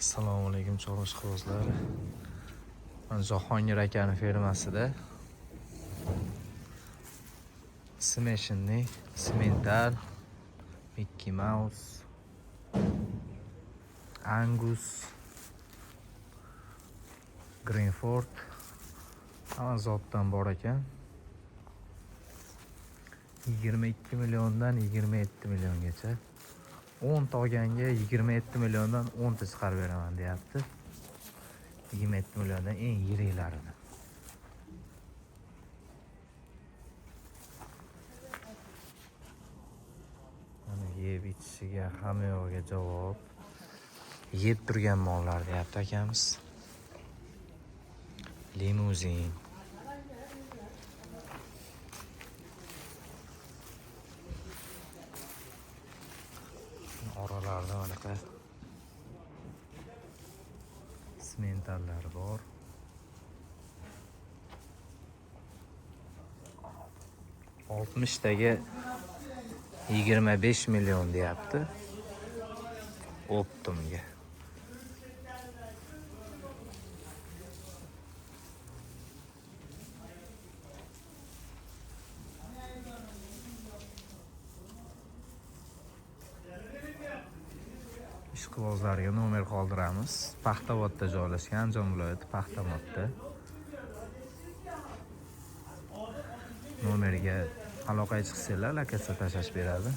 Assalomu alaykum chorva ishqibozlar. Mana Jahongir akani fermasida Smeshinniy, Simmental, Mickey Mouse, Angus, Greenford hamma zotdan bor ekan. 22 milliondan 27 milliongacha. 10 ta olganga 27 milliondan 10 ta chiqarib beraman deyapti. 27 milliondan eng yiriklarini. Mana yeb ichishiga, hamma yo'g'iga javob. Yeb turgan mollar deyapti akamiz. Limuzin. Oralarda anaqa Simmentallar bor. Oltmishtaga 25 million deyapti. Optimga. Ishqibozlarga nomer qoldiramiz. Paxtavodda joylashgan, Andijon viloyati Paxtavodda. Nomerga aloqaga chiqsanglar, lokatsiya tashlab beradi.